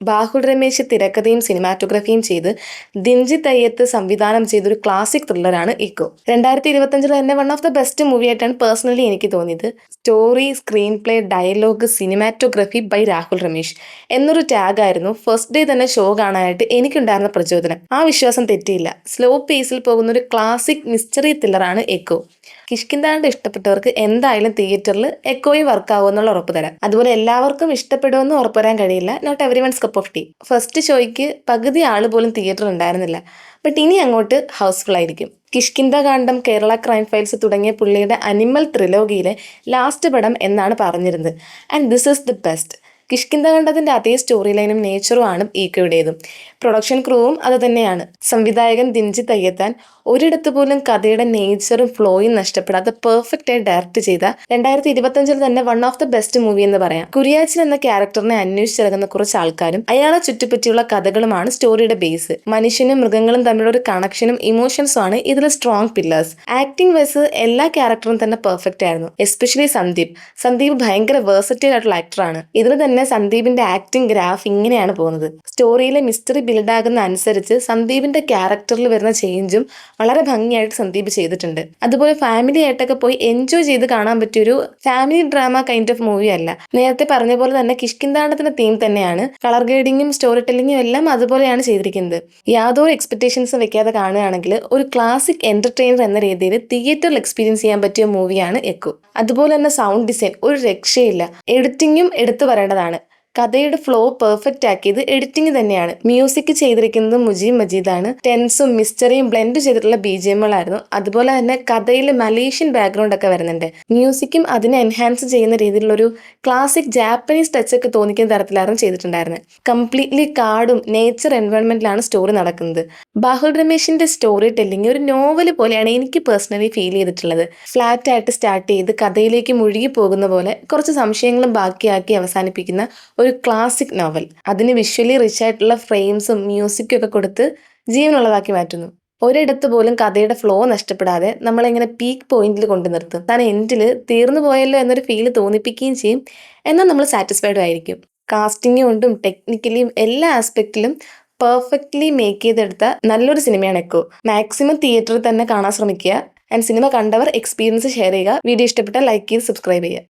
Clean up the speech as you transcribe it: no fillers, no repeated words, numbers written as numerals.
ബാഹുൽ രമേശ് തിരക്കഥയും സിനിമാറ്റോഗ്രഫിയും ചെയ്ത് ദിൻജിത്ത് അയ്യത്ത് സംവിധാനം ചെയ്ത ഒരു ക്ലാസിക് ത്രില്ലറാണ് ഇക്കോ. 2025 തന്നെ one of the best movie ആയിട്ടാണ് പേഴ്സണലി എനിക്ക് തോന്നിയത്. Story, screen play, dialogue, cinematography by Rahul Ramesh എന്നൊരു ടാഗായിരുന്നു ഫസ്റ്റ് ഡേ തന്നെ ഷോ കാണാനായിട്ട് എനിക്കുണ്ടായിരുന്ന പ്രചോദനം. ആ വിശ്വാസം തെറ്റിയില്ല. സ്ലോ പേസിൽ പോകുന്ന ഒരു ക്ലാസിക് മിസ്റ്ററി ത്രില്ലറാണ് എക്കോ. കിഷ്കിന്താണ്ട് ഇഷ്ടപ്പെട്ടവർക്ക് എന്തായാലും തിയേറ്ററിൽ എക്കോയും വർക്കാവും എന്നുള്ള ഉറപ്പ് തരാം. അതുപോലെ എല്ലാവർക്കും ഇഷ്ടപ്പെടുമെന്ന് ഉറപ്പ് വരാൻ കഴിയില്ല. Not every one's cup of tea. First ഷോയ്ക്ക് പകുതി ആള് പോലും തിയേറ്ററിൽ ഉണ്ടായിരുന്നില്ല. ബട്ട് ഇനി അങ്ങോട്ട് ഹൗസ്ഫുൾ ആയിരിക്കും. കിഷ്കിന്ത കാണ്ഡം, കേരള ക്രൈം ഫയൽസ് തുടങ്ങിയ പുള്ളിയുടെ അനിമൽ ത്രിലോഗിയിലെ ലാസ്റ്റ് പടം എന്നാണ് പറഞ്ഞിരുന്നത്. And this is the best. Kishkindha കണ്ടതിന്റെ അതേ സ്റ്റോറി ലൈനും നേച്ചറും ആണ് ഈക്കോയുടേതും. പ്രൊഡക്ഷൻ ക്രൂവും അത് തന്നെയാണ്. സംവിധായകൻ ദിൻജിത്ത് അയ്യത്താൻ ഒരിടത്ത് പോലും കഥയുടെ നേച്ചറും ഫ്ലോയും നഷ്ടപ്പെടാതെ പെർഫെക്റ്റ് ആയി ഡയറക്ട് ചെയ്ത 2025 തന്നെ one of the best movie എന്ന് പറയാം. കുര്യാച്ചൻ എന്ന ക്യാരക്ടറിനെ അന്വേഷിച്ചിറങ്ങുന്ന കുറച്ച് ആൾക്കാരും അയാളെ ചുറ്റിപ്പറ്റിയുള്ള കഥകളുമാണ് സ്റ്റോറിയുടെ ബേസ്. മനുഷ്യനും മൃഗങ്ങളും തമ്മിലുള്ള ഒരു കണക്ഷനും ഇമോഷൻസും ആണ് ഇതിൽ സ്ട്രോങ് പില്ലേഴ്സ്. ആക്ടിംഗ് വൈസ് എല്ലാ ക്യാരക്ടറും തന്നെ പെർഫെക്റ്റ് ആയിരുന്നു. എസ്പെഷ്യലി സന്ദീപ് ഭയങ്കര വേഴ്സറ്റൈൽ ആയിട്ടുള്ള ആക്ടറാണ്. ഇതിൽ തന്നെ സന്ദീപിന്റെ ആക്ടിംഗ് ഗ്രാഫ് ഇങ്ങനെയാണ് പോകുന്നത്. സ്റ്റോറിയിലെ മിസ്റ്ററി ബിൽഡാകുന്ന അനുസരിച്ച് സന്ദീപിന്റെ ക്യാരക്ടറിൽ വരുന്ന ചേഞ്ചും വളരെ ഭംഗിയായിട്ട് സന്ദീപ് ചെയ്തിട്ടുണ്ട്. അതുപോലെ ഫാമിലി ആയിട്ടൊക്കെ പോയി എൻജോയ് ചെയ്ത് കാണാൻ പറ്റിയൊരു family drama kind of movie അല്ല. നേരത്തെ പറഞ്ഞ പോലെ തന്നെ കിഷ്കിന്താണ്ടത്തിന്റെ തീം തന്നെയാണ്. കളർ ഗ്രേഡിങ്ങും സ്റ്റോറി ടെല്ലിങ്ങും എല്ലാം അതുപോലെയാണ് ചെയ്തിരിക്കുന്നത്. യാതൊരു എക്സ്പെക്ടേഷൻസും വെക്കാതെ കാണുകയാണെങ്കിൽ ഒരു ക്ലാസിക് എന്റർടൈനർ എന്ന രീതിയിൽ തിയേറ്ററിൽ എക്സ്പീരിയൻസ് ചെയ്യാൻ പറ്റിയ മൂവിയാണ് എക്കോ. അതുപോലെ തന്നെ സൗണ്ട് ഡിസൈൻ ഒരു രക്ഷയില്ല. എഡിറ്റിംഗും എടുത്തു പറയേണ്ടതാണ്. കഥയുടെ ഫ്ലോ പെർഫെക്റ്റ് ആക്കിയത് എഡിറ്റിംഗ് തന്നെയാണ്. മ്യൂസിക് ചെയ്തിരിക്കുന്നത് മുജീബ് മജീദാണ്. ടെൻസും മിസ്റ്ററിയും ബ്ലെൻഡ് ചെയ്തിട്ടുള്ള BGMകളായിരുന്നു. അതുപോലെ തന്നെ കഥയിൽ മലേഷ്യൻ ബാക്ക്ഗ്രൗണ്ട് ഒക്കെ വരുന്നുണ്ട്. മ്യൂസിക്കും അതിനെ എൻഹാൻസ് ചെയ്യുന്ന രീതിയിലുള്ള ഒരു ക്ലാസിക് ജാപ്പനീസ് ടച്ച് ഒക്കെ തോന്നിക്കുന്ന തരത്തിലായിരുന്നു ചെയ്തിട്ടുണ്ടായിരുന്നത്. കംപ്ലീറ്റ്ലി കാടും നേച്ചർ എൻവയോൺമെന്റിലാണ് സ്റ്റോറി നടക്കുന്നത്. ബാഹുൽ രമേശിന്റെ സ്റ്റോറി ടെല്ലിംഗ് ഒരു നോവൽ പോലെയാണ് എനിക്ക് പേഴ്സണലി ഫീൽ ചെയ്തിട്ടുള്ളത്. ഫ്ലാറ്റ് ആയിട്ട് സ്റ്റാർട്ട് ചെയ്ത് കഥയിലേക്ക് മുഴുകി പോകുന്ന പോലെ കുറച്ച് സംശയങ്ങളും ബാക്കിയാക്കി അവസാനിപ്പിക്കുന്ന ഒരു ക്ലാസിക് നോവൽ. അതിന് വിഷ്വലി റിച്ച് ആയിട്ടുള്ള ഫ്രെയിംസും മ്യൂസിക്കും ഒക്കെ കൊടുത്ത് ജീവനുള്ളതാക്കി മാറ്റുന്നു. ഒരിടത്ത് പോലും കഥയുടെ ഫ്ലോ നഷ്ടപ്പെടാതെ നമ്മളെങ്ങനെ പീക്ക് പോയിന്റിൽ കൊണ്ടു നിർത്തും. താൻ എൻഡിൽ തീർന്നു പോയല്ലോ എന്നൊരു ഫീല് തോന്നിപ്പിക്കുകയും ചെയ്യും. എന്നാൽ നമ്മൾ സാറ്റിസ്ഫൈഡും ആയിരിക്കും. കാസ്റ്റിംഗ് കൊണ്ടും ടെക്നിക്കലിയും എല്ലാ ആസ്പെക്റ്റിലും പെർഫെക്റ്റ്ലി മേക്ക് ചെയ്തെടുത്ത നല്ലൊരു സിനിമയാണ് എക്കോ. മാക്സിമം തിയേറ്ററിൽ തന്നെ കാണാൻ ശ്രമിക്കുക. ആൻഡ് സിനിമ കണ്ടവർ എക്സ്പീരിയൻസ് ഷെയർ ചെയ്യുക. വീഡിയോ ഇഷ്ടപ്പെട്ടാൽ ലൈക്ക് ചെയ്ത് സബ്സ്ക്രൈബ് ചെയ്യുക.